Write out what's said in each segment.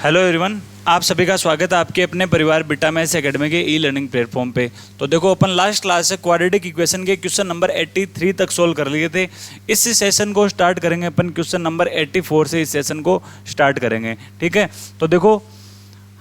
Hello everyone, आप सभी का स्वागत है आपके अपने परिवार बीटा मैथ्स एकेडमी के ई लर्निंग प्लेटफॉर्म पे। तो देखो, अपन लास्ट क्लास से क्वाड्रेटिक इक्वेशन के क्वेश्चन नंबर 83 तक सोल्व कर लिए थे। इस सेशन को स्टार्ट करेंगे अपन क्वेश्चन नंबर 84 से इस सेशन को स्टार्ट करेंगे। ठीक है, तो देखो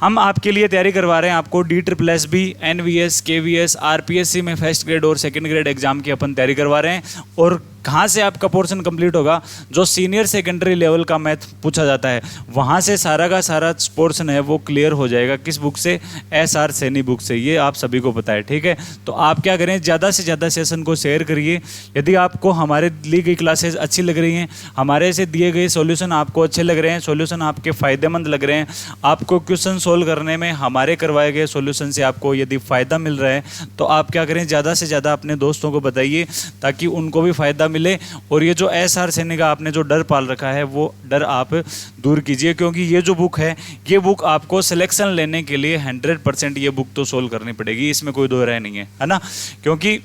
हम आपके लिए तैयारी करवा रहे हैं आपको DSSB, NVS, KVS, RPSC में फर्स्ट ग्रेड और सेकंड ग्रेड एग्जाम की अपन तैयारी करवा रहे हैं। और कहाँ से आपका पोर्शन कंप्लीट होगा, जो सीनियर सेकेंडरी लेवल का मैथ पूछा जाता है वहाँ से सारा का सारा पोर्शन है वो क्लियर हो जाएगा। किस बुक से? SR सैनी बुक से। ये आप सभी को पता है। ठीक है, तो आप क्या करें, ज़्यादा से ज़्यादा सेशन को शेयर करिए। यदि आपको हमारे ली गई क्लासेस अच्छी लग रही हैं, हमारे से दिए गए सॉल्यूशन आपको अच्छे लग रहे हैं, सॉल्यूशन आपके फ़ायदेमंद लग रहे हैं, आपको क्वेश्चन सोल्व करने में हमारे करवाए गए सॉल्यूशन से आपको यदि फ़ायदा मिल रहा है तो आप क्या करें, ज़्यादा से ज़्यादा अपने दोस्तों को बताइए ताकि उनको भी फ़ायदा मिले। और ये जो SR सैनी का आपने जो डर पाल रखा है वो डर आप दूर कीजिए, क्योंकि ये जो बुक है ये बुक आपको सिलेक्शन लेने के लिए 100% ये बुक तो सोल्व करनी पड़ेगी, इसमें कोई दो राय नहीं है ना। क्योंकि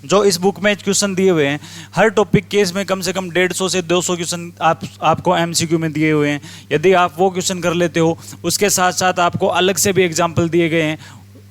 जो इस बुक में क्वेश्चन दिए हुए हैं हर टॉपिक के इसमें कम से कम 150 से 200 क्वेश्चन आपको MCQ में दिए हुए हैं। यदि आप वो क्वेश्चन कर लेते हो, उसके साथ साथ आपको अलग से भी एग्जाम्पल दिए गए हैं,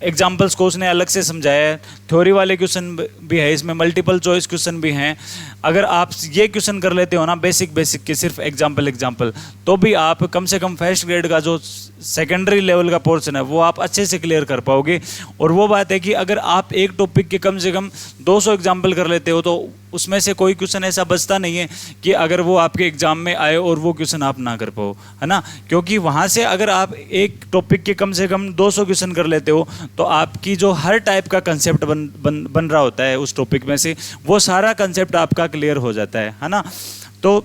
एग्जाम्पल्स को उसने अलग से समझाया है। थ्योरी वाले क्वेश्चन भी है इसमें, मल्टीपल चॉइस क्वेश्चन भी हैं। अगर आप ये क्वेश्चन कर लेते हो ना बेसिक के सिर्फ एग्जाम्पल, तो भी आप कम से कम फर्स्ट ग्रेड का जो सेकेंडरी लेवल का पोर्शन है वो आप अच्छे से क्लियर कर पाओगे। और वो बात है कि अगर आप एक टॉपिक के कम से कम 200 एग्जाम्पल कर लेते हो तो उसमें से कोई क्वेश्चन ऐसा बचता नहीं है कि अगर वो आपके एग्जाम में आए और वो क्वेश्चन आप ना कर पाओ, है ना। क्योंकि वहाँ से अगर आप एक टॉपिक के कम से कम 200 क्वेश्चन कर लेते हो तो आपकी जो हर टाइप का कंसेप्ट बन रहा होता है उस टॉपिक में से, वो सारा कंसेप्ट आपका क्लियर हो जाता है ना। तो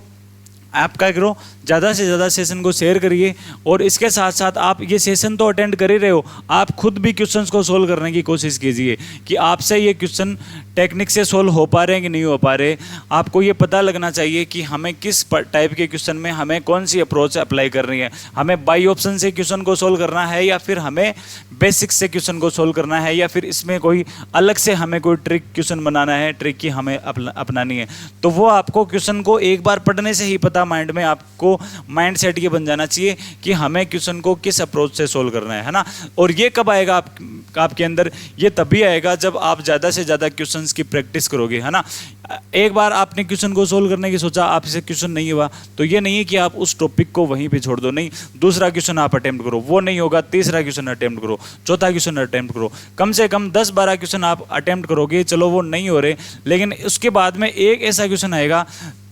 आप क्या करो, ज़्यादा से ज़्यादा सेशन को शेयर करिए। और इसके साथ साथ आप ये सेशन तो अटेंड कर ही रहे हो, आप खुद भी क्वेश्चंस को सोल्व करने की कोशिश कीजिए कि आपसे ये क्वेश्चन टेक्निक से सोल्व हो पा रहे हैं कि नहीं हो पा रहे। आपको ये पता लगना चाहिए कि हमें किस टाइप के क्वेश्चन में हमें कौन सी अप्रोच अप्लाई करनी है। हमें बाई ऑप्शन से क्वेश्चन को सोल्व करना है या फिर हमें बेसिक्स से क्वेश्चन को सोल्व करना है, या फिर इसमें कोई अलग से हमें कोई ट्रिक क्वेश्चन बनाना है, ट्रिक की हमें अपनानी है। तो वो आपको क्वेश्चन को एक बार पढ़ने से ही पता, माइंड में आपको माइंड सेट ये बन जाना चाहिए कि हमें क्वेश्चन को किस अप्रोच से सोल्व करना है ना। और ये कब आएगा आपके अंदर? ये तभी आएगा जब आप ज़्यादा से ज़्यादा क्वेश्चंस की प्रैक्टिस करोगे, है ना। एक बार आपने क्वेश्चन को सोल्व करने की सोचा, आपसे क्वेश्चन नहीं हुआ तो ये नहीं है कि आप उस टॉपिक को वहीं पे छोड़ दो, नहीं, दूसरा क्वेश्चन आप अटेम्प्ट करो, वो नहीं होगा, तीसरा क्वेश्चन अटेम्प्ट करो, चौथा क्वेश्चन अटेम्प्ट करो, कम से कम 10-12 क्वेश्चन आप अटेम्प्ट करोगे। चलो वो नहीं हो रहे, लेकिन उसके बाद में एक ऐसा क्वेश्चन आएगा,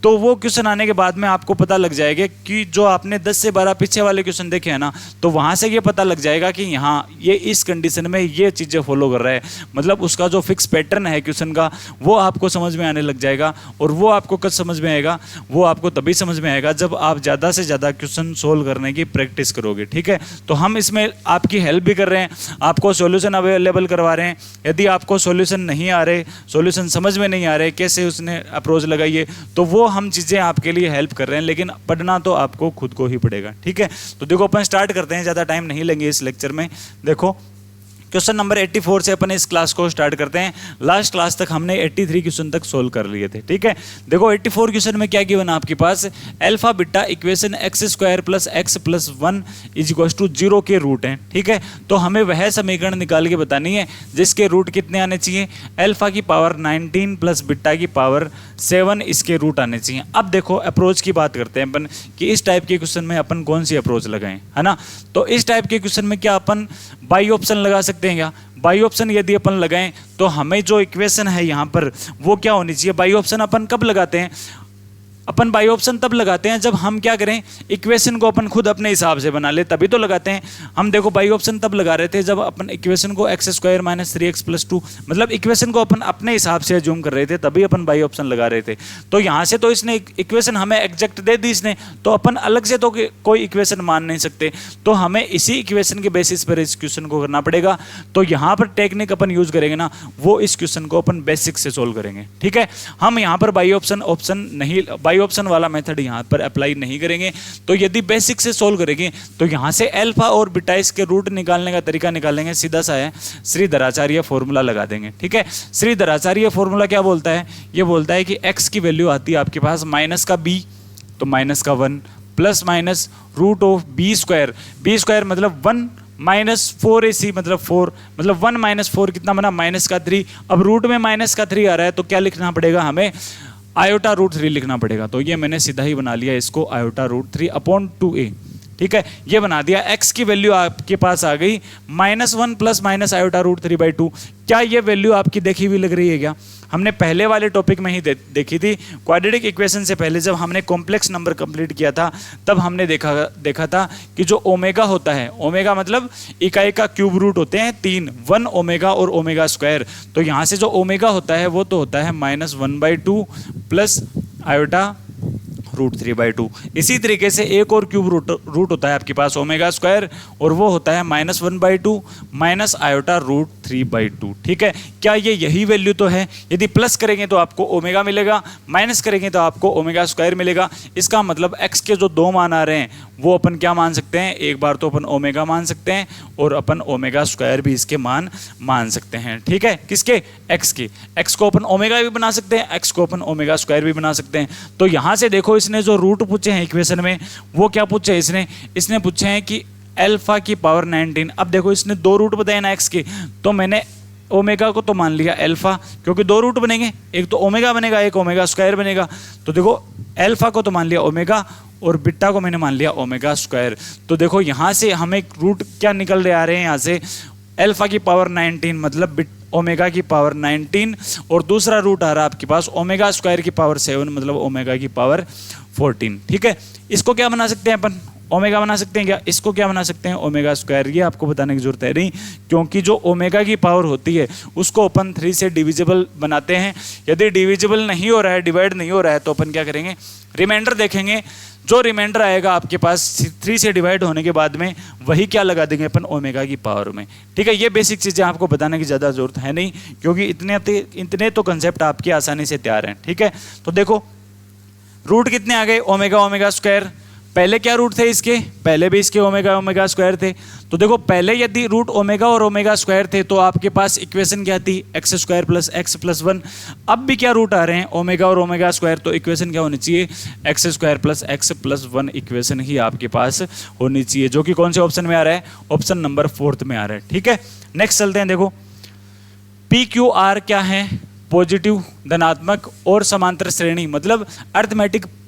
तो वो क्वेश्चन आने के बाद में आपको पता लग जाएगा कि जो आपने 10 से 12 पीछे वाले क्वेश्चन देखे हैं ना, तो वहाँ से ये पता लग जाएगा कि यहाँ ये इस कंडीशन में ये चीज़ें फॉलो कर रहा है। मतलब उसका जो फिक्स पैटर्न है क्वेश्चन का वो आपको समझ में आने लग जाएगा। और वो आपको कब समझ में आएगा? वो आपको तभी समझ में आएगा जब आप ज़्यादा से ज़्यादा क्वेश्चन सोल्व करने की प्रैक्टिस करोगे। ठीक है, तो हम इसमें आपकी हेल्प भी कर रहे हैं, आपको सॉल्यूशन अवेलेबल करवा रहे हैं। यदि आपको सॉल्यूशन नहीं आ रहे, सॉल्यूशन समझ में नहीं आ रहे कैसे उसने अप्रोच लगाई है, तो वो हम चीज़ें आपके लिए हेल्प कर रहे हैं, लेकिन पढ़ना तो आपको खुद को ही पड़ेगा। ठीक है, तो देखो अपन स्टार्ट करते हैं, ज़्यादा टाइम नहीं लेंगे इस लेक्चर में। देखो क्वेश्चन नंबर 84 से अपन इस क्लास को स्टार्ट करते हैं। लास्ट क्लास तक हमने 83 क्वेश्चन तक सोल्व कर लिए थे। ठीक है, देखो 84 क्वेश्चन में क्या गिवन है आपके पास, alpha beta equation x² + x + 1 = 0 के रूट हैं। ठीक है, तो हमें वह समीकरण निकाल के बतानी है जिसके रूट कितने आने चाहिए, अल्फा की पावर 19 + बीटा की पावर 7 इसके रूट आने चाहिए। अब देखो अप्रोच की बात करते हैं अपन कि इस टाइप के क्वेश्चन में अपन कौन सी अप्रोच लगाएं, है ना। तो इस टाइप के क्वेश्चन में क्या अपन बाई ऑप्शन लगा सकते हैं क्या? बाई ऑप्शन यदि अपन लगाएं तो हमें जो इक्वेशन है यहाँ पर वो क्या होनी चाहिए? बाई ऑप्शन अपन कब लगाते हैं? अपन बाई ऑप्शन तब लगाते हैं जब हम क्या करें, इक्वेशन को अपन खुद अपने हिसाब से बना ले, तभी तो लगाते हैं हम। देखो बाई ऑप्शन तब लगा रहे थे जब अपन इक्वेशन को x² - 3x + 2, मतलब इक्वेशन को अपन अपने हिसाब से अज्यूम कर रहे थे, तभी अपन बाई ऑप्शन लगा रहे थे। तो यहाँ से तो इसने इक्वेशन हमें एग्जैक्ट दे दी इसने, तो अपन अलग से तो कोई इक्वेशन मान नहीं सकते, तो हमें इसी इक्वेशन के बेसिस पर इस क्वेश्चन को करना पड़ेगा। तो यहाँ पर टेक्निक अपन यूज करेंगे ना, वो इस क्वेश्चन को अपन बेसिक से सोल्व करेंगे। ठीक है, हम यहाँ पर बाई ऑप्शन नहीं, बाई ऑप्शन वाला मेथड यहाँ पर अप्लाई नहीं करेंगे। तो यदि बेसिक से सोल्व करेंगे तो यहाँ से अल्फा और बीटा इसके रूट निकालने का तरीका निकालेंगे, सीधा सा है, श्रीधराचार्य फॉर्मूला लगा देंगे। ठीक है, श्रीधराचार्य फॉर्मूला क्या बोलता है? ये बोलता है कि x की वैल्यू आती है आपके पास -b, तो -1 plus minus root of b square, b square मतलब 1 माइनस 4ac मतलब 4, मतलब 1 माइनस 4 कितना बना माइनस का 3। अब रूट में माइनस का 3 आ रहा है तो क्या लिखना पड़ेगा हमें, आयोटा रूट 3 लिखना पड़ेगा। तो ये मैंने सीधा ही बना लिया इसको, आयोटा रूट 3 अपॉन 2a, ठीक है, ये बना दिया। x की वैल्यू आपके पास आ गई -1 प्लस माइनस आयोटा रूट 3/2। क्या ये वैल्यू आपकी देखी हुई लग रही है क्या? हमने पहले वाले टॉपिक में ही देखी थी, क्वाड्रेटिक इक्वेशन से पहले जब हमने कॉम्प्लेक्स नंबर कंप्लीट किया था तब हमने देखा था कि जो ओमेगा होता है, ओमेगा मतलब इकाई का क्यूब रूट होते हैं 3, 1 ओमेगा और ओमेगा स्क्वायर। तो यहाँ से जो ओमेगा होता है वो तो होता है -1/2 प्लस आयोटा रूट 3/2। इसी तरीके से एक और क्यूब रूट होता है आपके पास ओमेगा स्क्वायर, और वो होता है -1/2 माइनस आयोटा रूट 3/2, ठीक है। क्या ये यही वैल्यू तो है? यदि प्लस करेंगे तो आपको ओमेगा मिलेगा, माइनस करेंगे तो आपको ओमेगा स्क्वायर मिलेगा। इसका मतलब x के जो 2 मान आ रहे हैं वो अपन क्या मान सकते हैं, एक बार तो अपन ओमेगा मान सकते हैं और अपन ओमेगा स्क्वायर भी इसके मान सकते हैं, ठीक है। किसके? x के। x को अपन ओमेगा भी बना सकते हैं, x को अपन ओमेगा स्क्वायर भी बना सकते हैं। तो यहाँ से देखो इसने जो रूट पूछे हैं इक्वेशन में वो क्या पूछे हैं, इसने पूछे हैं कि अल्फा की पावर 19। अब देखो इसने 2 रूट बताए ना x के, तो मैंने ओमेगा को तो मान लिया अल्फा, क्योंकि 2 रूट बनेंगे, एक तो ओमेगा बनेगा एक ओमेगा स्क्वायर बनेगा। तो देखो अल्फा को तो मान लिया ओमेगा और बीटा को मैंने मान लिया ओमेगा स्क्वायर। तो देखो यहाँ से हमें रूट क्या निकल रहे आ रहे हैं, यहाँ से अल्फा की पावर 19 मतलब ओमेगा की पावर 19, और दूसरा रूट आ रहा है आपके पास ओमेगा स्क्वायर की पावर 7 मतलब ओमेगा की पावर 14, ठीक है। इसको क्या बना सकते हैं अपन, ओमेगा बना सकते हैं क्या? इसको क्या बना सकते हैं, ओमेगा स्क्वायर। ये आपको बताने की जरूरत है नहीं, क्योंकि जो ओमेगा की पावर होती है उसको अपन 3 से डिविजिबल बनाते हैं। यदि डिविजिबल नहीं हो रहा है, डिवाइड नहीं हो रहा है, तो अपन क्या करेंगे, रिमाइंडर देखेंगे। जो रिमाइंडर आएगा आपके पास 3 से डिवाइड होने के बाद में, वही क्या लगा देंगे अपन ओमेगा की पावर में, ठीक है। ये बेसिक चीज़ें आपको बताने की ज़्यादा जरूरत है नहीं, क्योंकि इतने तो कंसेप्ट आपके आसानी से तैयार हैं, ठीक है। तो देखो रूट कितने आ गए, ओमेगा ओमेगा स्क्वायर। पहले क्या रूट थे इसके, पहले भी इसके ओमेगा ओमेगा स्क्वायर थे। तो देखो पहले यदि रूट ओमेगा और ओमेगा स्क्वायर थे तो आपके पास इक्वेशन क्या थी, x square plus x plus 1। अब भी क्या रूट आ रहे हैं, ओमेगा और ओमेगा स्क्वायर, तो इक्वेशन क्या होनी चाहिए, x square plus x plus 1 equation ही आपके पास होनी चाहिए, जो कि कौन से ऑप्शन में आ रहा है, ऑप्शन नंबर 4 में आ रहा है, ठीक है। नेक्स्ट चलते हैं। देखो पी क्यू आर क्या है, पॉजिटिव धनात्मक और समांतर श्रेणी, मतलब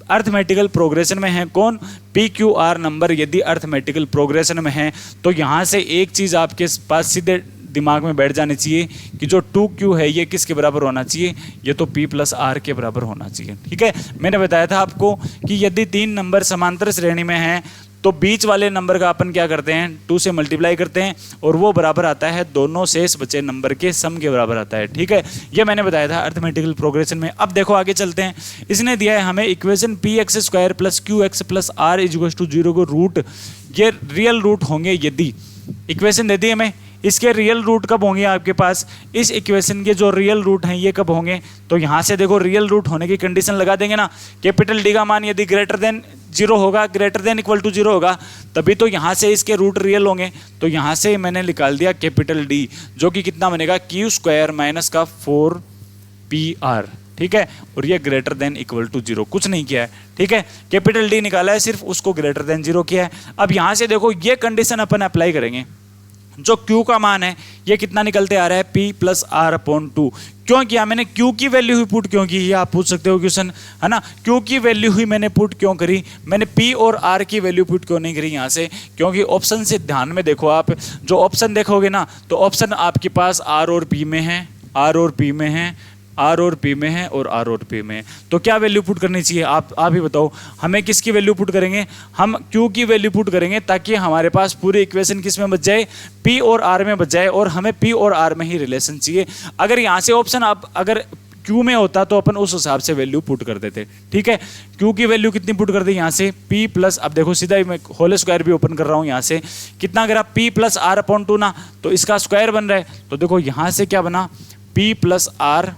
अर्थमेटिकल प्रोग्रेशन में है कौन, पी क्यू आर नंबर। यदि अर्थमेटिकल प्रोग्रेशन में है तो यहाँ से एक चीज़ आपके पास सीधे दिमाग में बैठ जानी चाहिए कि जो 2q है ये किसके बराबर होना चाहिए, ये तो p प्लस आर के बराबर होना चाहिए, ठीक है। मैंने बताया था आपको कि यदि 3 नंबर समांतर श्रेणी में हैं तो बीच वाले नंबर का अपन क्या करते हैं, 2 से मल्टीप्लाई करते हैं और वो बराबर आता है दोनों शेष बचे नंबर के सम के बराबर आता है, ठीक है। ये मैंने बताया था अर्थमेटिकल प्रोग्रेशन में। अब देखो आगे चलते हैं। इसने दिया है हमें equation p x square plus q x plus r equals to 0 को रूट, ये रियल रूट होंगे। यदि इक्वेशन दे दी हमें, इसके रियल रूट कब होंगे आपके पास, इस इक्वेशन के जो रियल रूट हैं ये कब होंगे, तो यहाँ से देखो रियल रूट होने की कंडीशन लगा देंगे ना, कैपिटल डी का मान यदि ग्रेटर देन 0 होगा, ग्रेटर देन इक्वल टू 0 होगा, तभी तो यहाँ से इसके रूट रियल होंगे। तो यहाँ से मैंने निकाल दिया कैपिटल डी, जो कि कितना बनेगा, क्यू स्क्वायर माइनस का 4pr, ठीक है। और ये ग्रेटर देन इक्वल टू 0, कुछ नहीं किया है, ठीक है। कैपिटल डी निकाला है, सिर्फ उसको ग्रेटर देन 0 किया है। अब यहाँ से देखो ये कंडीशन अपन अप्लाई करेंगे, जो Q का मान है ये कितना निकलते आ रहा है, P प्लस आर अपॉन 2। क्यों किया मैंने, Q की वैल्यू ही पुट क्यों की, ये आप पूछ सकते हो क्वेश्चन, है ना। Q की वैल्यू ही मैंने पुट क्यों करी, मैंने P और R की वैल्यू पुट क्यों नहीं करी यहाँ से, क्योंकि ऑप्शन से ध्यान में देखो, आप जो ऑप्शन देखोगे ना तो ऑप्शन आपके पास R और P में है, R और P में है, R और P में है और R और P में है। तो क्या वैल्यू पुट करनी चाहिए, आप ही बताओ। हमें किसकी वैल्यू पुट करेंगे, हम Q की वैल्यू पुट करेंगे, ताकि हमारे पास पूरी इक्वेशन किस में बच जाए, P और R में बच जाए, और हमें P और R में ही रिलेशन चाहिए। अगर यहाँ से ऑप्शन अगर Q में होता तो अपन उस हिसाब से वैल्यू पुट कर देते, ठीक है। Q की वैल्यू कितनी पुट कर दी यहाँ से, P प्लस, अब देखो सीधा ही मैं होल स्क्वायर भी ओपन कर रहा हूँ, यहाँ से कितना करा, P प्लस आर अपॉन 2 ना, तो इसका स्क्वायर बन रहा है। तो देखो यहाँ से क्या बना, P प्लस आर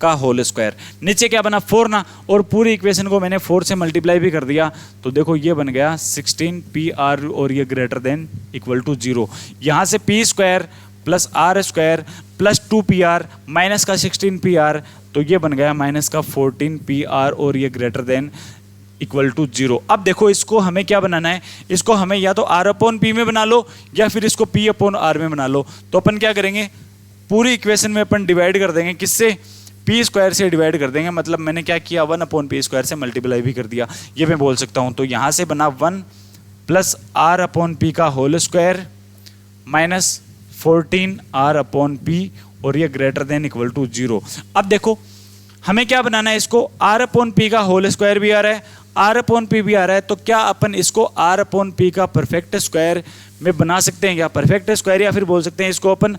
का होल स्क्वायर, नीचे क्या बना 4 ना, और पूरी इक्वेशन को मैंने 4 से मल्टीप्लाई भी कर दिया, तो देखो ये बन गया 16pr और ये ग्रेटर देन इक्वल टू 0। यहाँ से p square plus r square plus 2pr minus का 16pr, तो ये बन गया माइनस का 14pr और ये ग्रेटर देन इक्वल टू 0। अब देखो इसको हमें क्या बनाना है, इसको हमें या तो r अपॉन पी में बना लो या फिर इसको p अपॉन r में बना लो। तो अपन क्या करेंगे, पूरी इक्वेशन में अपन डिवाइड कर देंगे, किससे, पी स्क्वायर से डिवाइड कर देंगे। मतलब मैंने क्या किया, 1 अपॉन पी स्क्वायर से मल्टीप्लाई भी कर दिया, ये मैं बोल सकता हूँ। तो यहाँ से बना 1 प्लस r अपॉन पी का whole square minus 14 r upon p, और ये ग्रेटर देन इक्वल टू 0। अब देखो हमें क्या बनाना है, इसको r अपॉन पी का होल स्क्वायर भी आ रहा है, r अपॉन पी भी आ रहा है, तो क्या अपन इसको r अपॉन पी का परफेक्ट स्क्वायर में बना सकते हैं क्या, परफेक्ट स्क्वायर, या फिर बोल सकते हैं इसको अपन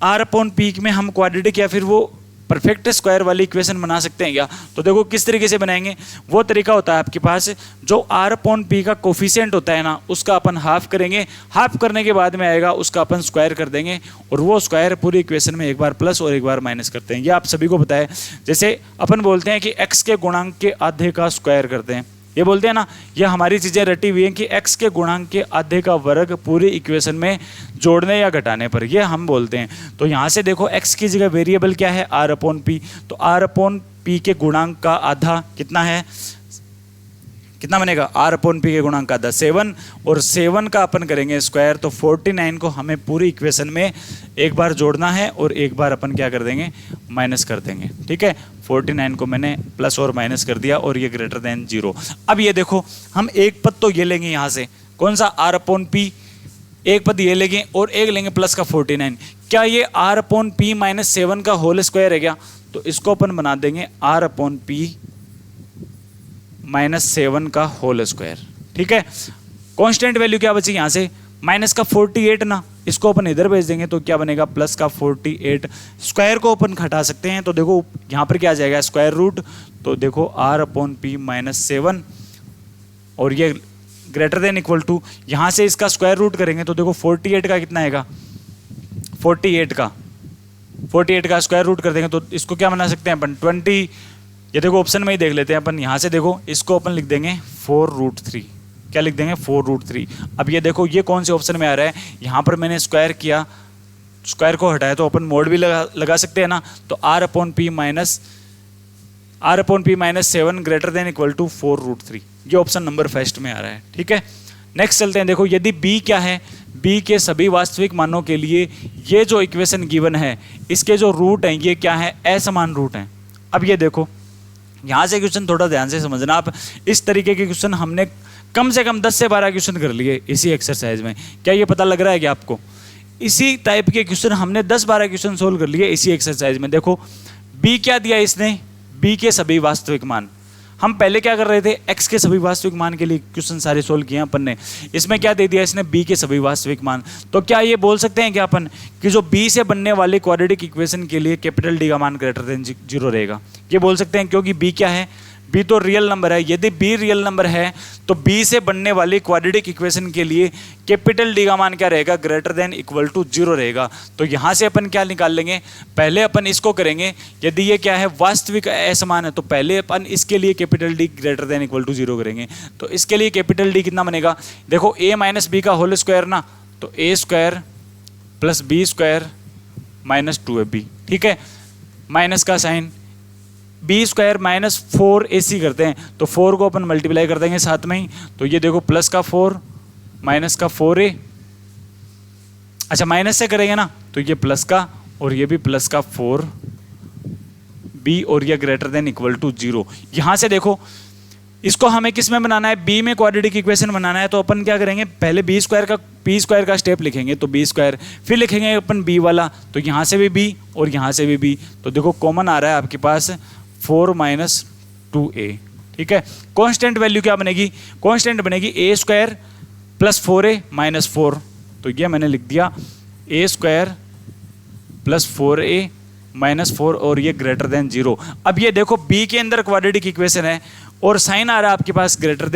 r अपॉन पी में हम क्वाड्रेटिक या फिर वो परफेक्ट स्क्वायर वाली इक्वेशन बना सकते हैं क्या। तो देखो किस तरीके से बनाएंगे, वो तरीका होता है आपके पास, जो r अपॉन पी का कोफिशिएंट होता है ना, उसका अपन हाफ करेंगे, हाफ करने के बाद में आएगा उसका अपन स्क्वायर कर देंगे, और वो स्क्वायर पूरी इक्वेशन में एक बार प्लस और एक बार माइनस करते हैं। ये आप सभी को पता है। जैसे अपन बोलते हैं कि x के गुणांक के आधे का स्क्वायर करते हैं, ये बोलते हैं ना, ये हमारी चीज़ें रटी हुई हैं कि x के गुणांक के आधे का वर्ग पूरी इक्वेशन में जोड़ने या घटाने पर, ये हम बोलते हैं। तो यहाँ से देखो x की जगह वेरिएबल क्या है, r अपॉन पी, तो r अपॉन पी के गुणांक का आधा कितना है, कितना बनेगा, r अपॉन पी के गुणांक का आधा 7, और 7 का अपन करेंगे स्क्वायर, तो 49 को हमें पूरी इक्वेशन में एक बार जोड़ना है और एक बार अपन क्या कर देंगे, माइनस कर देंगे। ठीक है, 49 को मैंने प्लस और माइनस कर दिया, और ये ग्रेटर देन 0। अब ये देखो हम एक पद तो ये लेंगे यहाँ से, कौन सा, r अपॉन पी, एक पद ये लेंगे और एक लेंगे प्लस का 49। क्या ये r अपॉन पी माइनस 7 का होल स्क्वायर है क्या, तो इसको अपन बना देंगे r अपॉन पी माइनस 7 का होल स्क्वायर। ठीक है, कांस्टेंट वैल्यू क्या बची यहाँ से, माइनस का 48 ना, इसको अपन इधर भेज देंगे तो क्या बनेगा, प्लस का 48। स्क्वायर को अपन घटा सकते हैं, तो देखो यहाँ पर क्या आ जाएगा, स्क्वायर रूट, तो देखो r अपॉन पी माइनस 7, और ये ग्रेटर देन इक्वल टू, यहाँ से इसका स्क्वायर रूट करेंगे तो देखो 48 का कितना आएगा, 48 का स्क्वायर रूट कर देंगे तो इसको क्या बना सकते हैं अपन, 20। ये देखो ऑप्शन में ही देख लेते हैं अपन, यहाँ से देखो इसको अपन लिख देंगे 4√3, क्या लिख देंगे, 4√3। अब ये देखो ये कौन से ऑप्शन में आ रहा है, यहाँ पर मैंने स्क्वायर किया, स्क्वायर को हटाया तो अपन मोड भी लगा सकते हैं ना, तो r upon p minus 7 greater than equal to 4√3, ये ऑप्शन नंबर फर्स्ट में आ रहा है। ठीक है, नेक्स्ट चलते हैं। देखो यदि b क्या है, b के सभी वास्तविक मानों के लिए ये जो इक्वेशन गिवन है, इसके जो रूट हैं ये क्या है, असमान रूट हैं। अब ये देखो यहाँ से क्वेश्चन थोड़ा ध्यान से समझना आप, इस तरीके के क्वेश्चन हमने कम से कम 10 से 12 क्वेश्चन कर लिए इसी एक्सरसाइज में। क्या ये पता लग रहा है कि आपको, इसी टाइप के क्वेश्चन हमने 10-12 क्वेश्चन सोल्व कर लिए इसी एक्सरसाइज में। देखो b क्या दिया इसने, b के सभी वास्तविक मान, हम पहले क्या कर रहे थे, x के सभी वास्तविक मान के लिए क्वेश्चन सारे सोल्व किए अपन ने, इसमें क्या दे दिया इसने, b के सभी वास्तविक मान। तो क्या ये बोल सकते हैं कि अपन कि जो b से बनने वाले क्वाड्रेटिक इक्वेशन के लिए कैपिटल D का मान ग्रेटर देन 0 रहेगा, ये बोल सकते हैं, क्योंकि b क्या है, b तो रियल नंबर है। यदि b रियल नंबर है तो b से बनने वाली क्वाड्रेटिक इक्वेशन के लिए कैपिटल D का मान क्या रहेगा, ग्रेटर देन इक्वल टू 0 रहेगा। तो यहाँ से अपन क्या निकाल लेंगे, पहले अपन इसको करेंगे, यदि ये क्या है, वास्तविक असमान है, तो पहले अपन इसके लिए capital D greater than equal to 0 करेंगे। तो इसके लिए कैपिटल D कितना बनेगा, देखो a माइनस बी का होल स्क्वायर ना, तो a square plus b square minus 2ab। ठीक है, माइनस का sign, B square minus 4ac करते हैं, तो 4 को अपन मल्टीप्लाई कर देंगे साथ में ही, तो ये देखो प्लस का 4 माइनस का 4a, अच्छा माइनस से करेंगे ना तो ये प्लस का, और ये भी प्लस का 4b, और ये ग्रेटर देन इक्वल टू 0। यहाँ से देखो इसको हमें किस में बनाना है, b में क्वाड्रेटिक इक्वेशन बनाना है, तो अपन क्या करेंगे, पहले b स्क्वायर का स्टेप लिखेंगे, तो b स्क्वायर, फिर लिखेंगे अपन b वाला, तो यहाँ से भी b और यहाँ से भी b, तो देखो कॉमन आ रहा है आपके पास 4 माइनस 2a। ठीक है, कांस्टेंट वैल्यू क्या बनेगी, कांस्टेंट बनेगी a square plus 4a minus 4, तो ये मैंने लिख दिया a square plus 4a minus 4, और ये ग्रेटर देन 0। अब ये देखो b के अंदर क्वाड्रेटिक इक्वेशन है और साइन आ रहा है आपके पास ग्रेटर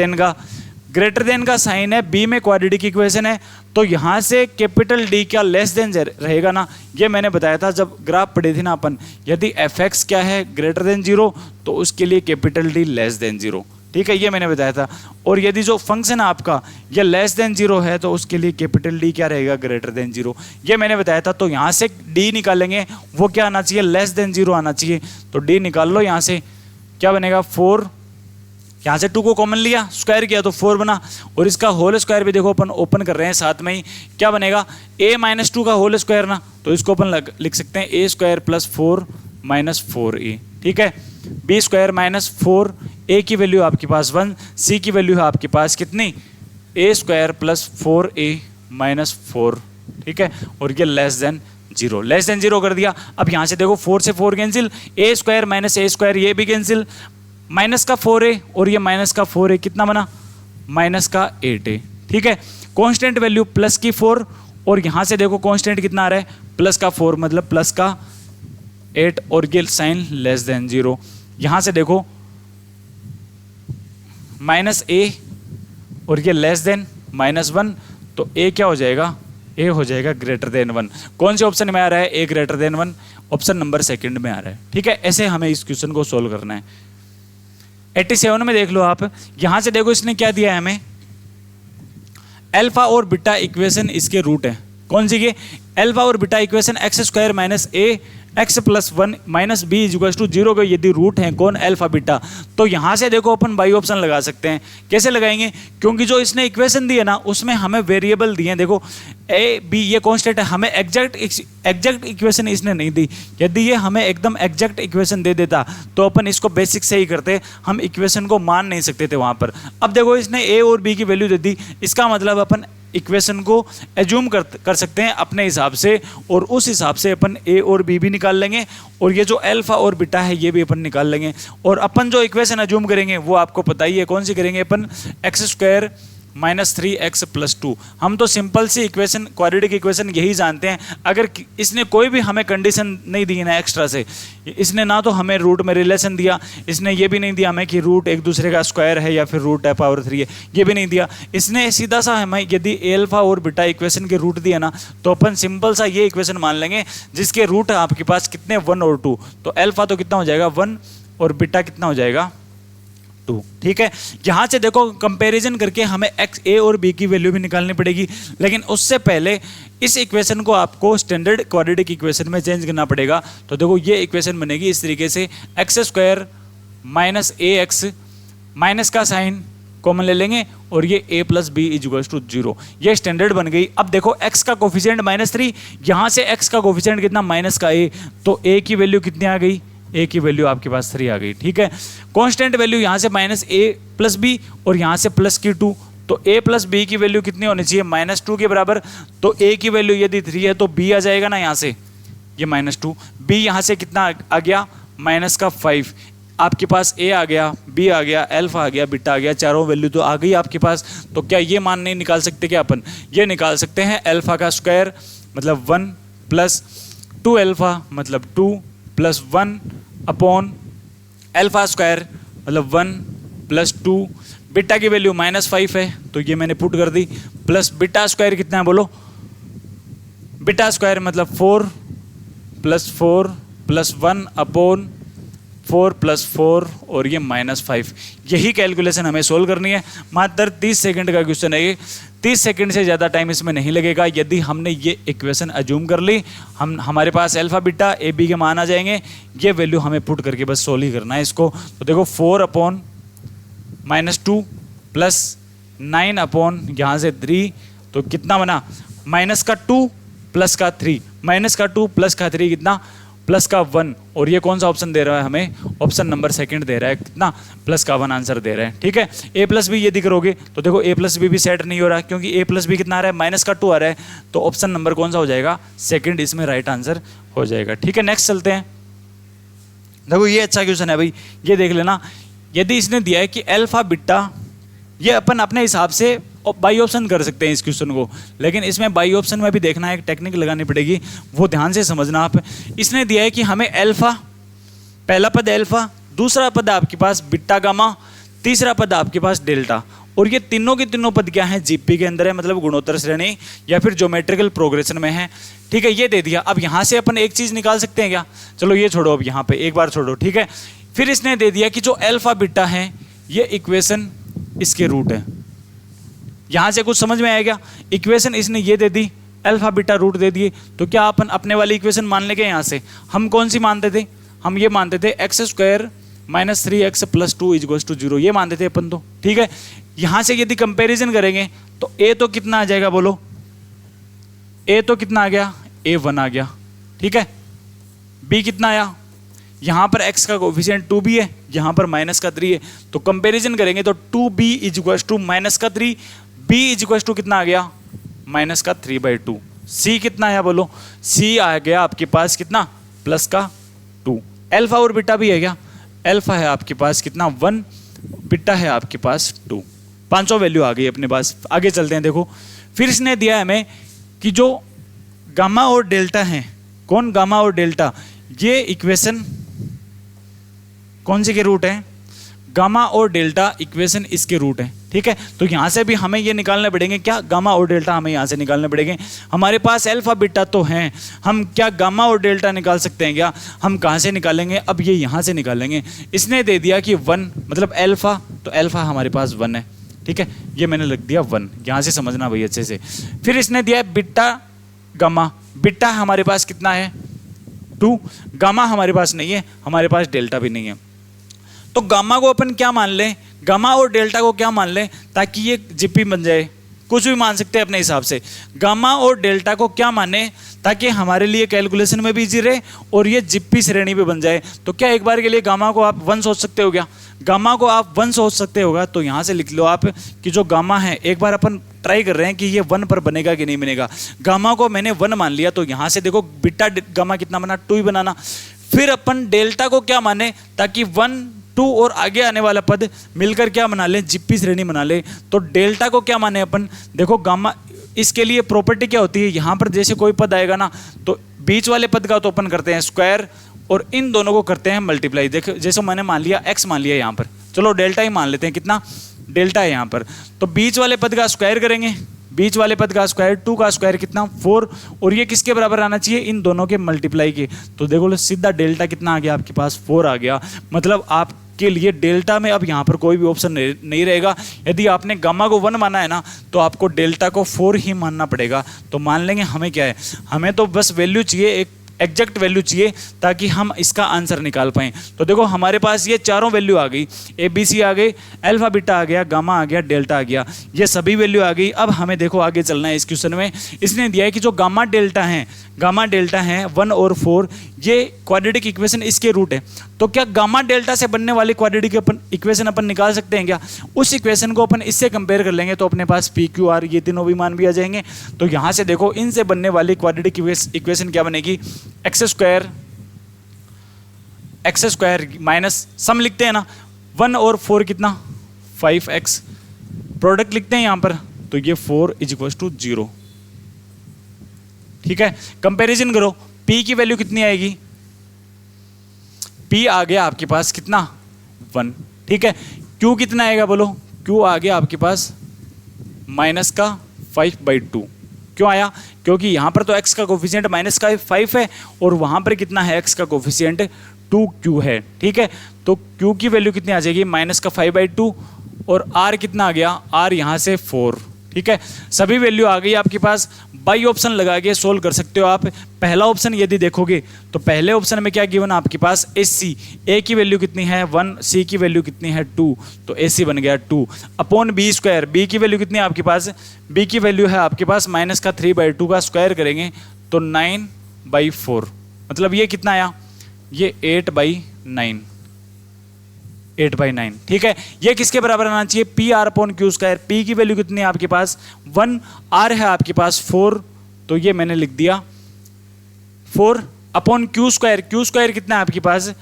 देन का साइन है, b में क्वाड्रेटिक इक्वेशन है, तो यहाँ से कैपिटल D क्या लेस देन रहेगा ना, ये मैंने बताया था जब ग्राफ पढ़े थे ना अपन, यदि fx क्या है ग्रेटर देन 0 तो उसके लिए कैपिटल D लेस देन 0। ठीक है, ये मैंने बताया था, और यदि जो फंक्शन है आपका ये लेस देन 0 है तो उसके लिए कैपिटल D क्या रहेगा, ग्रेटर देन 0, ये मैंने बताया था। तो यहाँ से D निकालेंगे, वो क्या आना चाहिए, लेस देन 0 आना चाहिए, तो D निकाल लो, यहाँ से क्या बनेगा 4, यहाँ से 2 को कॉमन लिया, स्क्वायर किया तो 4 बना, और इसका होल स्क्वायर भी देखो अपन ओपन कर रहे हैं साथ में ही, क्या बनेगा a-2 का होल स्क्वायर ना, तो इसको अपन लिख सकते हैं a square plus 4 minus 4a, ठीक है। b स्क्वायर माइनस 4, a की वैल्यू आपके पास 1, c की वैल्यू है आपके पास कितनी a square plus 4a minus 4, ठीक है, और ये लेस देन 0 कर दिया। अब यहाँ से देखो 4 से 4 cancel, a square minus a square ये भी कैंसिल, माइनस का 4a और ये माइनस का 4a कितना बना माइनस का 8a, ठीक है। कांस्टेंट वैल्यू प्लस की 4, और यहाँ से देखो कांस्टेंट कितना आ रहा है प्लस का 4 मतलब प्लस का 8, और ये साइन लेस देन 0। यहाँ से देखो माइनस a और ये लेस देन -1, तो a क्या हो जाएगा, a हो जाएगा ग्रेटर देन 1। कौन से ऑप्शन में आ रहा है, a greater than 1, option number second में आ रहा है, ठीक है। ऐसे हमें इस क्वेश्चन को सोल्व करना है। 87 में देख लो आप, यहां से देखो इसने क्या दिया है हमें, अल्फा और बीटा इक्वेशन इसके रूट है, कौन सी ये अल्फा और beta equation x square minus a x plus 1 minus b equal to 0 का यदि रूट है कौन अल्फा बीटा, तो यहाँ से देखो अपन बाई ऑप्शन लगा सकते हैं। कैसे लगाएंगे, क्योंकि जो इसने इक्वेशन दी है ना उसमें हमें वेरिएबल दिए हैं, देखो ए बी ये कांस्टेंट है, हमें एग्जैक्ट इक्वेशन इसने नहीं दी। यदि ये हमें एकदम एग्जैक्ट इक्वेशन दे देता तो अपन इसको बेसिक से ही करते, हम इक्वेशन को मान नहीं सकते थे वहाँ पर। अब देखो इसने ए और बी की वैल्यू दे दी, इसका मतलब अपन इक्वेशन को एज्यूम कर सकते हैं अपने हिसाब से, और उस हिसाब से अपन ए और बी भी निकाल लेंगे, और ये जो अल्फा और बीटा है ये भी अपन निकाल लेंगे। और अपन जो इक्वेशन एज्यूम करेंगे वो आपको पता ही है कौन सी करेंगे अपन, x square minus 3x plus 2। हम तो सिंपल सी इक्वेशन क्वाड्रेटिक इक्वेशन यही जानते हैं। अगर इसने कोई भी हमें कंडीशन नहीं दी ना एक्स्ट्रा से, इसने ना तो हमें रूट में रिलेशन दिया, इसने ये भी नहीं दिया हमें कि रूट एक दूसरे का स्क्वायर है या फिर रूट है पावर 3 है, ये भी नहीं दिया। इसने सीधा सा हमें यदि अल्फा और बीटा इक्वेशन के रूट दिया ना तो अपन सिंपल सा ये इक्वेशन मान लेंगे जिसके रूट है आपके पास कितने 1 और 2, तो अल्फा तो कितना हो जाएगा 1 और बीटा कितना हो जाएगा 2, ठीक है। यहां से देखो कंपैरिजन करके हमें एक्स ए और बी की वैल्यू भी निकालनी पड़ेगी, लेकिन उससे पहले इस इक्वेशन को आपको स्टैंडर्ड क्वाड्रेटिक इक्वेशन में चेंज करना पड़ेगा। तो देखो ये इक्वेशन बनेगी इस तरीके से, x square minus a x, minus का साइन कॉमन ले लेंगे और ये a plus b equals to 0, ये स्टैंडर्ड बन गई। अब देखो x का कोफिशिएंट -3, यहाँ से x का कोफिशिएंट कितना माइनस का a, तो a की वैल्यू कितनी आ गई, a की वैल्यू आपके पास 3 आ गई, ठीक है। कांस्टेंट वैल्यू यहाँ से माइनस a प्लस बी और यहाँ से प्लस की 2, तो a प्लस बी की वैल्यू कितनी होनी चाहिए -2 के बराबर, तो a की वैल्यू यदि 3 है तो b आ जाएगा ना यहाँ से ये -2, b यहाँ से कितना आ गया -5, आपके पास a आ गया, b आ गया, अल्फा आ गया, बीटा आ गया, चारों वैल्यू तो आ गई आपके पास। तो क्या ये मान नहीं निकाल सकते क्या अपन, ये निकाल सकते हैं अल्फा का स्क्वायर मतलब 1 प्लस 2 अल्फा मतलब 2 प्लस 1 अपॉन अल्फा स्क्वायर मतलब 1 प्लस 2, बीटा की वैल्यू -5 है तो ये मैंने पुट कर दी, प्लस बीटा स्क्वायर कितना है बोलो, बीटा स्क्वायर मतलब 4 प्लस 4 प्लस 1 अपॉन 4 प्लस 4 और ये -5। यही कैलकुलेशन हमें सोल्व करनी है। मात्र 30 सेकंड का क्वेश्चन है ये, 30 सेकंड से ज़्यादा टाइम इसमें नहीं लगेगा। यदि हमने ये इक्वेशन अज्यूम कर ली, हमारे पास अल्फा बीटा ए बी के मान आ जाएंगे, ये वैल्यू हमें पुट करके बस सोल्व ही करना है इसको। तो देखो 4 अपॉन -2 प्लस 9 अपॉन यहाँ से 3, तो कितना बना -2 प्लस का 3, -2 प्लस का 3 कितना प्लस का 1, और ये कौन सा ऑप्शन दे रहा है हमें, ऑप्शन नंबर सेकंड दे रहा है, कितना प्लस का 1 आंसर दे रहा है, ठीक है। a प्लस बी यदि करोगे तो देखो a प्लस बी भी सेट नहीं हो रहा, क्योंकि a प्लस बी कितना आ रहा है -2 आ रहा है, तो ऑप्शन नंबर कौन सा हो जाएगा, सेकंड इसमें राइट आंसर हो जाएगा, ठीक है। नेक्स्ट चलते हैं। देखो ये अच्छा क्वेश्चन है भाई, ये देख लेना। यदि इसने दिया है कि अल्फा बीटा, ये अपन अपने हिसाब से बाई ऑप्शन कर सकते हैं इस क्वेश्चन को, लेकिन इसमें बाई ऑप्शन में भी देखना है, एक टेक्निक लगानी पड़ेगी, वो ध्यान से समझना आप। इसने दिया है कि हमें अल्फा, पहला पद अल्फा, दूसरा पद आपके पास बीटा गामा, तीसरा पद आपके पास डेल्टा, और ये तीनों के तीनों पद क्या हैं, जीपी के अंदर है, मतलब गुणोत्तर श्रेणी या फिर ज्योमेट्रिकल प्रोग्रेशन में है, ठीक है। ये दे दिया। अब यहाँ से अपन एक चीज़ निकाल सकते हैं क्या, चलो ये छोड़ो, अब यहाँ पे एक बार छोड़ो, ठीक है। फिर इसने दे दिया कि जो अल्फा बीटा है ये इक्वेशन इसके रूट है। यहां से कुछ समझ में आएगा, इक्वेशन इसने ये दे दी, अल्फा बीटा रूट दे दिए, तो क्या अपन अपने वाली इक्वेशन मान लेंगे। यहाँ से हम कौन सी मानते थे, हम ये मानते थे एक्स स्क्वायर -3x + 2 = 0, ये मान देते हैं अपन तो, ठीक है। यहां से यदि कंपैरिजन करेंगे तो a तो कितना आ जाएगा बोलो, a तो कितना आ गया, a 1 आ गया, ठीक है। b कितना आया, यहां पर x का कोफिशिएंट 2b है, यहां पर -3 है, तो कंपैरिजन करेंगे तो 2b = -3, b = कितना आ गया, -3/2। c कितना आया बोलो, c आ गया आपके पास कितना, +2। अल्फा और बीटा भी है क्या, अल्फा है आपके पास कितना 1, बीटा है आपके पास 2, 500 वैल्यू आ गई अपने पास। आगे चलते हैं, देखो फिर इसने दिया है हमें कि जो गामा और डेल्टा है, कौन गामा और डेल्टा, ये इक्वेशन कौन से के रूट है, गामा और डेल्टा इक्वेशन इसके रूट है, ठीक है। तो यहां से भी हमें ये निकालने पड़ेंगे, क्या गामा और डेल्टा हमें यहां से निकालने पड़ेंगे। हमारे पास अल्फा बीटा तो हैं, हम क्या गामा और डेल्टा निकाल सकते हैं क्या, हम कहां से निकालेंगे, अब ये यहां से निकालेंगे। इसने दे दिया कि 1 मतलब अल्फा, तो अल्फा हमारे पास 1 है, ठीक है, ये मैंने लिख दिया 1, यहां से समझना भाई अच्छे से। फिर इसने दिया है बीटा गामा, बीटा हमारे पास कितना है 2, गामा हमारे पास नहीं है, हमारे पास डेल्टा भी नहीं है। तो गामा को अपन क्या मान लें, गामा और डेल्टा को क्या मान लें ताकि ये जिप्पी बन जाए, कुछ भी मान सकते हैं अपने हिसाब से। गामा और डेल्टा को क्या माने ताकि हमारे लिए कैलकुलेशन में भी इजी रहे और ये जिप्पी श्रेणी पे बन जाए। तो क्या एक बार के लिए गामा को आप 1 सोच सकते हो क्या, गामा को आप 1 सोच सकते होगा, तो यहाँ से लिख लो आप कि जो गामा है, एक बार अपन ट्राई कर रहे हैं कि ये 1 पर बनेगा कि नहीं बनेगा। गामा को मैंने 1 मान लिया, तो यहाँ से देखो बीटा गामा कितना बना, 2 ही बनाना। फिर अपन डेल्टा को क्या माने ताकि 1, 2 और आगे आने वाला पद मिलकर क्या बना ले, जिप्पी श्रेणी बना ले। तो डेल्टा को क्या माने अपन, देखो गामा, इसके लिए प्रॉपर्टी क्या होती है, यहाँ पर जैसे कोई पद आएगा ना, तो बीच वाले पद का तो अपन करते हैं स्क्वायर और इन दोनों को करते हैं मल्टीप्लाई। देखो जैसे मैंने मान लिया x मान लिया यहाँ पर, चलो डेल्टा ही मान लेते हैं, कितना डेल्टा है यहाँ पर, तो बीच वाले पद का स्क्वायर करेंगे, बीच वाले पद का स्क्वायर, 2 का स्क्वायर कितना 4, और ये किसके बराबर आना चाहिए, इन दोनों के मल्टीप्लाई के। तो देखो सीधा डेल्टा कितना आ गया आपके पास 4 आ गया। मतलब आपके लिए डेल्टा में अब यहाँ पर कोई भी ऑप्शन नहीं रहेगा। यदि आपने गामा को 1 माना है ना, तो आपको डेल्टा को 4 ही मानना पड़ेगा। तो मान लेंगे हमें क्या है, हमें तो बस वैल्यू चाहिए, एक एग्जैक्ट वैल्यू चाहिए ताकि हम इसका आंसर निकाल पाएं। तो देखो हमारे पास ये चारों वैल्यू आ गई, ABC आ गई, अल्फा बीटा आ गया, गामा आ गया, डेल्टा आ गया, ये सभी वैल्यू आ गई। अब हमें देखो आगे चलना है इस क्वेश्चन में। इसने दिया है कि जो गामा डेल्टा है 1 और 4, ये क्वाड्रेटिक इक्वेशन इसके रूट है। तो क्या गामा डेल्टा से बनने वाली क्वाड्रेटिक इक्वेशन अपन निकाल सकते हैं क्या, उस इक्वेशन को अपन इससे कंपेयर कर लेंगे तो अपने पास PQR ये तीनों भी मान भी आ जाएंगे। तो यहाँ से देखो इनसे बनने वाली क्वाड्रेटिक इक्वेशन क्या बनेगी, एक्स स्क्वायर माइनस सम लिखते हैं ना, 1 और 4 कितना 5x, प्रोडक्ट लिखते हैं यहाँ पर, तो ये 4 = 0, ठीक है। कंपैरिजन करो, p की वैल्यू कितनी आएगी, p आ गया आपके पास कितना 1, ठीक है। q कितना आएगा बोलो, q आ गया आपके पास -5/2। क्यों आया, क्योंकि यहाँ पर तो x का कोफिशिएंट -5 है और वहाँ पर कितना है, x का कोफिशिएंट 2q है, ठीक है। तो q की वैल्यू कितनी आ जाएगी -5/2 और r कितना आ गया, r यहाँ से 4, ठीक है। सभी वैल्यू आ गई आपके पास, बाई ऑप्शन लगा के सोल्व कर सकते हो आप। पहला ऑप्शन यदि देखोगे तो पहले ऑप्शन में क्या गिवन आपके पास AC, A की वैल्यू कितनी है 1, C की वैल्यू कितनी है 2, तो AC बन गया 2/b²। B की वैल्यू कितनी है आपके पास, B की वैल्यू है आपके पास -3/2 का स्क्वायर करेंगे तो 9/4, मतलब ये कितना आया, ये 8/9, ठीक है। ये किसके बराबर आना चाहिए, PR/Q²। P की वैल्यू कितनी है आपके पास 1, R है आपके पास 4, तो ये मैंने लिख दिया 4/Q²। Q² कितना है आपके पास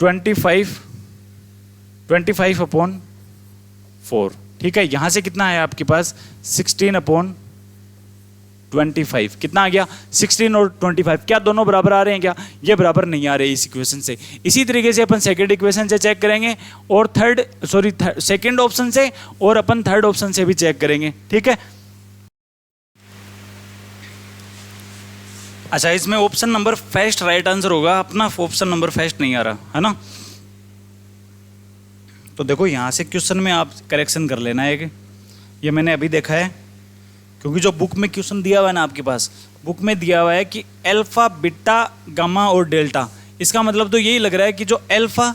25/4, ठीक है। यहां से कितना है आपके पास 16/25, कितना आ गया 16 और 25, क्या दोनों बराबर आ रहे हैं क्या, ये बराबर नहीं आ रहे इस इक्वेशन से। इसी तरीके से अपन सेकंड इक्वेशन से चेक करेंगे और सेकंड ऑप्शन से, और अपन थर्ड ऑप्शन से भी चेक करेंगे, ठीक है। अच्छा, इसमें option number first right answer होगा, अपना ऑप्शन नंबर फर्स्ट नहीं आ रहा है ना। तो देखो यहाँ से क्वेश्चन में आप करेक्शन कर लेना है, ये मैंने अभी देखा है, क्योंकि जो बुक में क्वेश्चन दिया हुआ है ना आपके पास, बुक में दिया हुआ है कि अल्फा बीटा गामा और डेल्टा, इसका मतलब तो यही लग रहा है कि जो अल्फा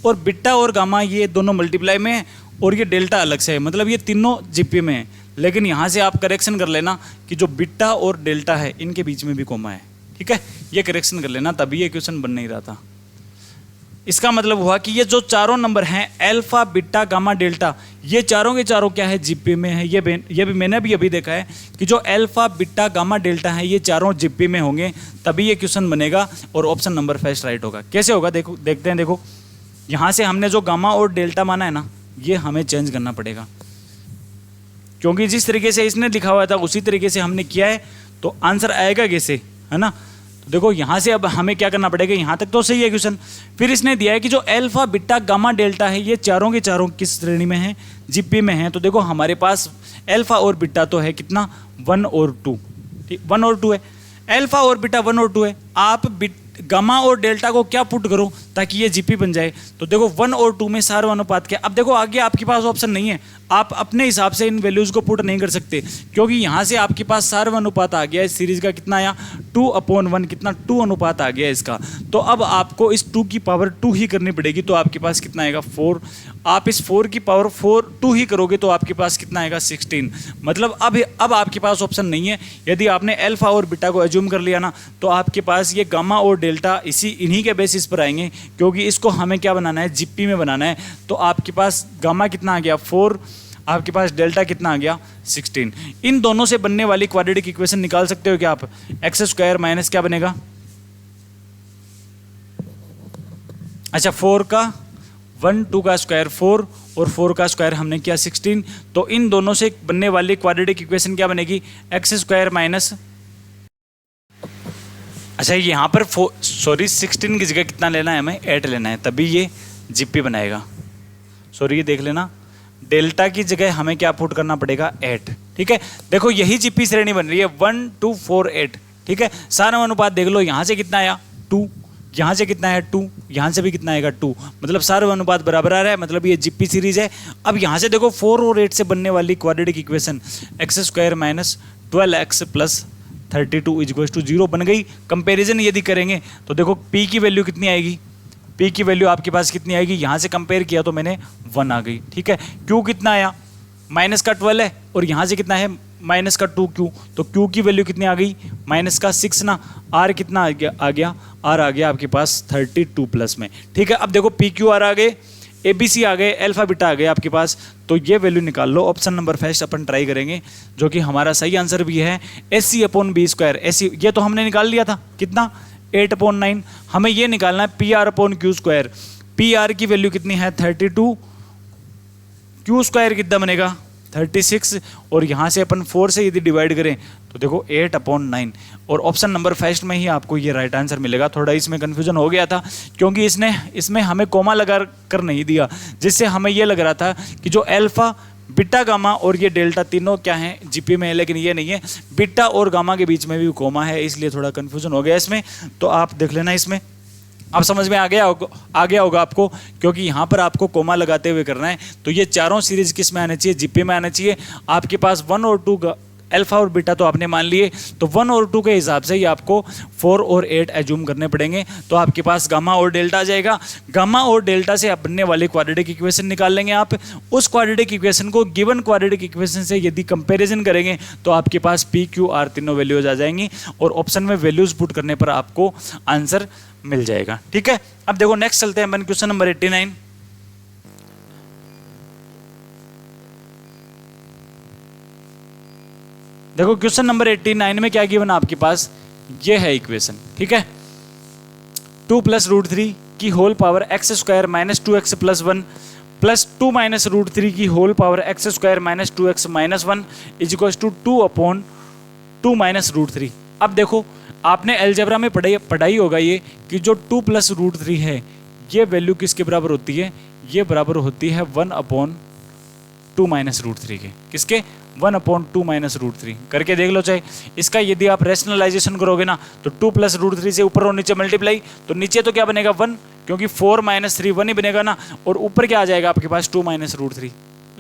और बीटा और गामा ये दोनों मल्टीप्लाई में है और ये डेल्टा अलग से है, मतलब ये तीनों जीपी में है। लेकिन यहाँ से आप करेक्शन कर लेना कि जो बीटा और डेल्टा है इनके बीच में भी कोमा है, ठीक है, ये करेक्शन कर लेना, तभी ये क्वेश्चन बन नहीं रहा था। इसका मतलब हुआ कि ये जो चारों नंबर हैं अल्फा बीटा गामा डेल्टा, ये चारों के चारों क्या है, जीपी में है। ये भी मैंने भी अभी देखा है कि जो अल्फा बीटा गामा डेल्टा है ये चारों जीपी में होंगे, तभी ये क्वेश्चन बनेगा और ऑप्शन नंबर फर्स्ट राइट होगा। कैसे होगा देखो, देखते हैं। देखो यहाँ से हमने जो गामा और डेल्टा माना है ना, ये हमें चेंज करना पड़ेगा, क्योंकि जिस तरीके से इसने लिखा हुआ था उसी तरीके से हमने किया है, तो आंसर आएगा कैसे, है ना। तो देखो यहाँ से अब हमें क्या करना पड़ेगा, यहाँ तक तो सही है क्वेश्चन। फिर इसने दिया है कि जो अल्फा बीटा गामा डेल्टा है ये चारों के चारों किस श्रेणी में है, जीपी में है। तो देखो हमारे पास अल्फा और बीटा तो है कितना, 1 और 2, ठीक, 1 और 2 है। अल्फा और बीटा 1 और 2 है। आप गामा और डेल्टा को क्या पुट करो ताकि ये जीपी बन जाए, तो देखो 1 और 2 में सार्वनुपात क्या। अब देखो आगे आपके पास ऑप्शन नहीं है, आप अपने हिसाब से इन वैल्यूज को पुट नहीं कर सकते, क्योंकि यहाँ से आपके पास सार्वनुपात आ गया इस सीरीज का, कितना आया 2/1, कितना 2 अनुपात आ गया इसका। तो अब आपको इस 2 की पावर 2 ही करनी पड़ेगी, तो आपके पास कितना आएगा 4। आप इस 4 की पावर 2 ही करोगे तो आपके पास कितना आएगा 16। मतलब अब आपके पास ऑप्शन नहीं है। यदि आपने अल्फा और बीटा को एज्यूम कर लिया ना, तो आपके पास ये गामा और डेल्टा इन्हीं के बेसिस पर आएंगे, क्योंकि इसको हमें क्या बनाना है, जीपी में बनाना है। तो आपके पास गामा कितना आ गया 4, आपके पास डेल्टा कितना आ गया 16। इन दोनों से बनने वाली क्वाड्रेटिक इक्वेशन निकाल सकते हो क्या आप, x² माइनस क्या बनेगा, अच्छा 4 का 1, 2 का स्क्वायर 4 और 4 का स्क्वायर हमने किया 16। तो इन दोनों से बनने वाली क्वाड्रेटिक इक्वेशन क्या बनेगी, x² माइनस, अच्छा यहाँ पर 16 की जगह कितना लेना है हमें, 8 लेना है, तभी ये जीपी बनाएगा। सॉरी ये देख लेना, डेल्टा की जगह हमें क्या पुट करना पड़ेगा 8, ठीक है। देखो यही जीपी श्रेणी बन रही है 1, 2, 4, 8, ठीक है। सारा अनुपात देख लो, यहाँ से कितना आया 2, यहाँ से कितना है 2, यहाँ से भी कितना आएगा 2, मतलब सारा अनुपात बराबर आ रहा है, मतलब ये जीपी सीरीज है। अब यहाँ से देखो 4 और 8 से बनने वाली quadratic equation x² minus 12x plus 32 equals to 0 बन गई। कंपैरिजन यदि करेंगे तो देखो p की वैल्यू कितनी आएगी, p की वैल्यू आपके पास कितनी आएगी, यहाँ से कंपेयर किया तो मैंने 1 आ गई, ठीक है। q कितना आया, माइनस का 12 है, और यहाँ से कितना है माइनस का 2q, तो q की वैल्यू कितनी आ गई, माइनस का 6 ना, r कितना आ गया r आ गया आपके पास 32 प्लस में, ठीक है। अब देखो PQR आ गए, ABC आ गए, अल्फा बीटा आ गए आपके पास, तो ये वैल्यू निकाल लो। ऑप्शन नंबर फर्स्ट अपन ट्राई करेंगे, जो कि हमारा सही आंसर भी है SC/B²। SC ये तो हमने निकाल लिया था, कितना 8/9। हमें ये निकालना है PR/Q²। PR की वैल्यू कितनी है 32, Q² कितना बनेगा 36, और यहाँ से अपन 4 से यदि डिवाइड करें तो देखो 8/9, और ऑप्शन नंबर फर्स्ट में ही आपको ये राइट आंसर मिलेगा। थोड़ा इसमें कन्फ्यूजन हो गया था, क्योंकि इसमें हमें कोमा लगा कर नहीं दिया, जिससे हमें ये लग रहा था कि जो अल्फा बीटा गामा और ये डेल्टा तीनों क्या हैं जीपी में है, लेकिन ये नहीं है, बीटा और गामा के बीच में भी कोमा है, इसलिए थोड़ा कन्फ्यूजन हो गया इसमें। तो आप देख लेना, इसमें अब समझ में आ गया होगा आपको, क्योंकि यहाँ पर आपको कोमा लगाते हुए करना है। तो ये चारों सीरीज किस में आने चाहिए, जीपी में आना चाहिए। आपके पास 1 और 2 अल्फा और बीटा तो आपने मान लिए, तो 1 और 2 के हिसाब से ही आपको 4 और 8 एज्यूम करने पड़ेंगे। तो आपके पास गामा और डेल्टा आ जाएगा। गामा और डेल्टा से बनने वाली क्वाड्रेटिक इक्वेशन निकाल लेंगे आप। उस क्वाड्रेटिक इक्वेशन को गिवन क्वाड्रेटिक इक्वेशन से यदि कंपैरिजन करेंगे तो आपके पास PQR तीनों वैल्यूज आ जाएंगी, और ऑप्शन में वैल्यूज पुट करने पर आपको आंसर मिल जाएगा, ठीक है। अब देखो नेक्स्ट चलते हैं अपन क्वेश्चन नंबर 89। देखो क्वेश्चन नंबर 89 में क्या गिवन आपके पास, ये है इक्वेशन, ठीक है। 2 + √3 की whole power x² minus 2x plus 1 plus 2 minus √3 की whole power x² minus 2x minus 1 is equals to 2/2 minus √3। अब देखो आपने अलजेब्रा में पढ़ाई होगा ये कि जो 2 + √3 है ये वैल्यू किसके बराबर होती है, ये बराबर होती है 1/2 माइनस √3 के, किसके 1/2 माइनस √3 करके देख लो चाहे। इसका यदि आप रैशनलाइजेशन करोगे ना तो 2 + √3 से ऊपर और नीचे मल्टीप्लाई, तो नीचे तो क्या बनेगा 1, क्योंकि 4 - 3 1 ही बनेगा ना, और ऊपर क्या आ जाएगा आपके पास 2 - √3,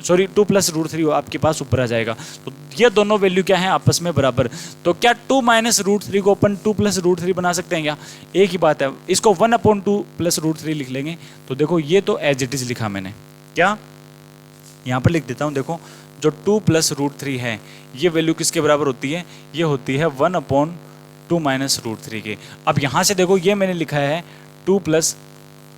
सॉरी 2 प्लस रूट 3 आपके पास ऊपर आ जाएगा। तो ये दोनों वैल्यू क्या है आपस में बराबर। तो क्या 2 माइनस रूट 3 को अपन 2 प्लस रूट 3 बना सकते हैं क्या? एक ही बात है, इसको 1/2 प्लस रूट 3 लिख लेंगे। तो देखो ये तो एज इट इज लिखा मैंने, क्या यहाँ पर लिख देता हूँ। देखो जो 2 प्लस रूट 3 है ये वैल्यू किसके बराबर होती है? ये होती है 1/2 माइनस रूट 3 के। अब यहाँ से देखो ये मैंने लिखा है 2 प्लस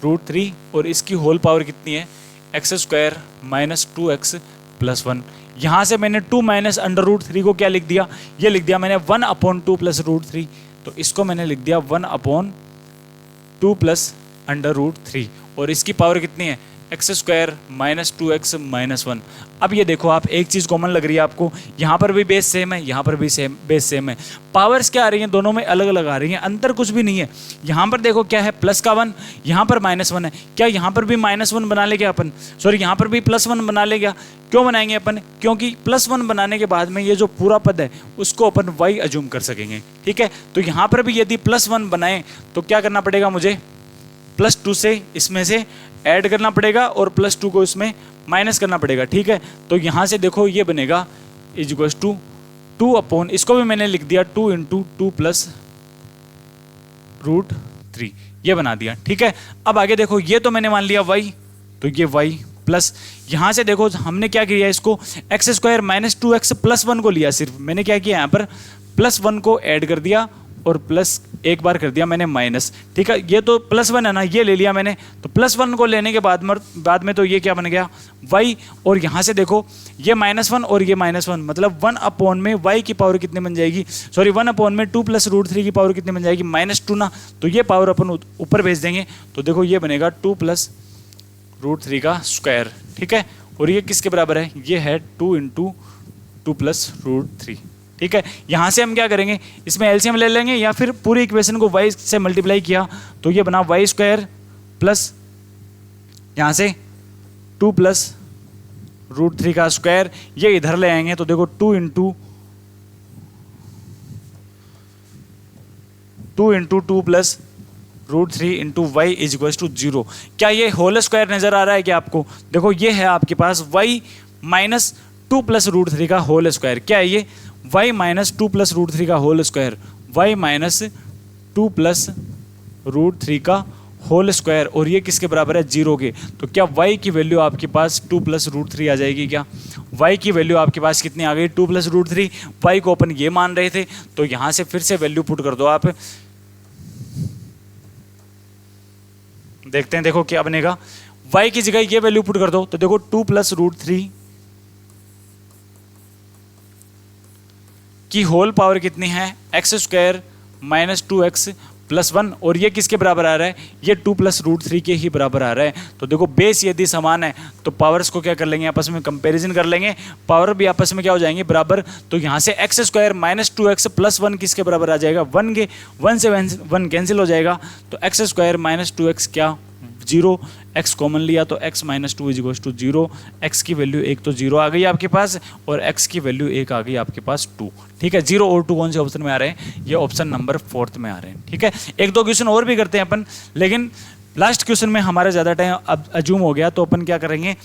रूट 3 और इसकी होल पावर कितनी है? x² minus 2x plus 1। यहाँ से मैंने 2 माइनस अंडर रूट 3 को क्या लिख दिया? ये लिख दिया मैंने 1/2 प्लस रूट 3। तो इसको मैंने लिख दिया 1/2 प्लस अंडर रूट 3 और इसकी पावर कितनी है? x² minus 2x minus 1। अब ये देखो आप, एक चीज़ कॉमन लग रही है आपको, यहाँ पर भी बेस सेम है, यहाँ पर भी बेस सेम है। पावर्स क्या आ रही हैं? दोनों में अलग अलग आ रही हैं, अंतर कुछ भी नहीं है। यहाँ पर देखो क्या है? प्लस का 1, यहाँ पर -1 है। क्या यहाँ पर भी -1 बना लेंगे अपन? सॉरी यहाँ पर भी +1 बना लेंगे। क्यों बनाएंगे अपन? क्योंकि +1 बनाने के बाद में ये जो पूरा पद है उसको अपन y अज्यूम कर सकेंगे, ठीक है। तो यहाँ पर भी यदि +1 बनाएं तो क्या करना पड़ेगा मुझे? +2 से इसमें से ऐड करना पड़ेगा और +2 को इसमें माइनस करना पड़ेगा, ठीक है। तो यहाँ से देखो ये बनेगा = 2 इसको भी मैंने लिख दिया 2 × 2 प्लस रूट 3, ये बना दिया, ठीक है। अब आगे देखो ये तो मैंने मान लिया y, तो ये y प्लस यहाँ से देखो हमने क्या किया, इसको x² माइनस 2x प्लस 1 को लिया। सिर्फ मैंने क्या किया यहाँ पर +1 को ऐड कर दिया और प्लस एक बार कर दिया मैंने माइनस, ठीक है। ये तो +1 है ना, ये ले लिया मैंने। तो +1 को लेने के बाद में तो ये क्या बन गया? y। और यहाँ से देखो ये -1 और ये -1, मतलब 1/में y की पावर कितनी बन जाएगी? सॉरी 1/में 2 प्लस रूट 3 की पावर कितनी बन जाएगी? -2 ना। तो ये पावर अपन ऊपर भेज देंगे। तो देखो ये बनेगा 2 प्लस रूट 3 का स्क्वायर, ठीक है। और ये किसके बराबर है? ये है 2 × 2 प्लस रूट 3, ठीक है। यहाँ से हम क्या करेंगे? इसमें एलसीएम ले लेंगे या फिर पूरी इक्वेशन को y से मल्टीप्लाई किया तो ये बना y² प्लस यहाँ से 2 प्लस रूट 3 का स्क्वायर। ये इधर ले आएंगे तो देखो 2 × 2 प्लस रूट 3 × y = 0। क्या ये होल स्क्वायर नजर आ रहा है क्या आपको? देखो ये है आपके पास y माइनस 2 प्लस रूट 3 का होल स्क्वायर। क्या है ये? y माइनस 2 प्लस रूट 3 का whole square, y minus 2 plus root 3 का होल स्क्वायर। और ये किसके बराबर है? 0 के। तो क्या y की वैल्यू आपके पास 2 प्लस रूट 3 आ जाएगी क्या? y की वैल्यू आपके पास कितनी आ गई? 2 प्लस रूट 3। y को अपन ये मान रहे थे, तो यहाँ से फिर से वैल्यू पुट कर दो आप, देखते हैं देखो क्या बनेगा। y की जगह ये वैल्यू पुट कर दो तो देखो 2 प्लस रूट 3 की होल पावर कितनी है? x² minus 2x plus 1। और ये किसके बराबर आ रहा है? ये 2 प्लस रूट 3 के ही बराबर आ रहा है। तो देखो बेस यदि समान है तो पावर्स को क्या कर लेंगे? आपस में कंपैरिजन कर लेंगे, पावर भी आपस में क्या हो जाएंगे? बराबर। तो यहाँ से x² माइनस 2x प्लस 1 किसके बराबर आ जाएगा? 1 के। 1 से 1 कैंसिल हो जाएगा। तो x² माइनस 2x क्या? 0। x कॉमन लिया तो x माइनस 2 = 0। x की वैल्यू 1 तो 0 आ गई आपके पास और x की वैल्यू 1 आ गई आपके पास 2, ठीक है। 0 और 2 कौन से ऑप्शन में आ रहे हैं? ये ऑप्शन नंबर 4 में आ रहे हैं, ठीक है। 1-2 क्वेश्चन और भी करते हैं अपन, लेकिन लास्ट क्वेश्चन में हमारा ज़्यादा टाइम अब अज्यूम हो गया, तो अपन क्या करेंगे?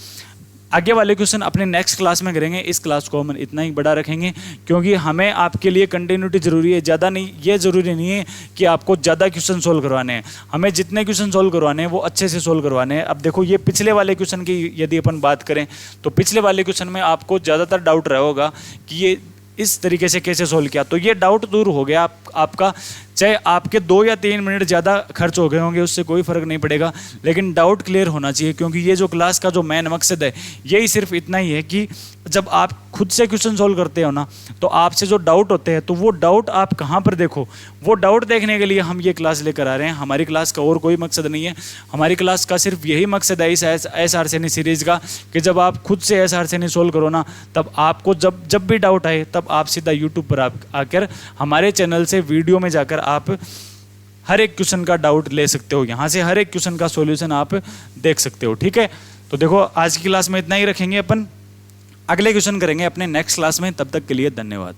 आगे वाले क्वेश्चन अपने नेक्स्ट क्लास में करेंगे। इस क्लास को हम इतना ही बड़ा रखेंगे क्योंकि हमें आपके लिए कंटिन्यूटी जरूरी है, ज़्यादा नहीं। ये ज़रूरी नहीं है कि आपको ज़्यादा क्वेश्चन सोल्व करवाने हैं, हमें जितने क्वेश्चन सोल्व करवाने हैं वो अच्छे से सोल्व करवाने हैं। अब देखो ये पिछले वाले क्वेश्चन की यदि अपन बात करें तो पिछले वाले क्वेश्चन में आपको ज़्यादातर डाउट रहा होगा कि ये इस तरीके से कैसे सोल्व किया। तो ये डाउट दूर हो गया आपका। चाहे आपके 2 या 3 मिनट ज़्यादा खर्च हो गए होंगे, उससे कोई फ़र्क नहीं पड़ेगा, लेकिन डाउट क्लियर होना चाहिए। क्योंकि ये जो क्लास का जो मेन मकसद है यही सिर्फ इतना ही है कि जब आप खुद से क्वेश्चन सोल्व करते हो ना, तो आपसे जो डाउट होते हैं तो वो डाउट आप कहाँ पर देखो, वो डाउट देखने के लिए हम ये क्लास लेकर आ रहे हैं। हमारी क्लास का और कोई मकसद नहीं है, हमारी क्लास का सिर्फ यही मकसद है इस SR सीरीज़ का कि जब आप खुद से SR सोल्व करो ना, तब आपको जब भी डाउट आए तब आप सीधा यूट्यूब पर आकर हमारे चैनल से वीडियो में जाकर आप हर एक क्वेश्चन का डाउट ले सकते हो। यहाँ से हर एक क्वेश्चन का सॉल्यूशन आप देख सकते हो, ठीक है। तो देखो आज की क्लास में इतना ही रखेंगे अपन, अगले क्वेश्चन करेंगे अपने नेक्स्ट क्लास में। तब तक के लिए धन्यवाद।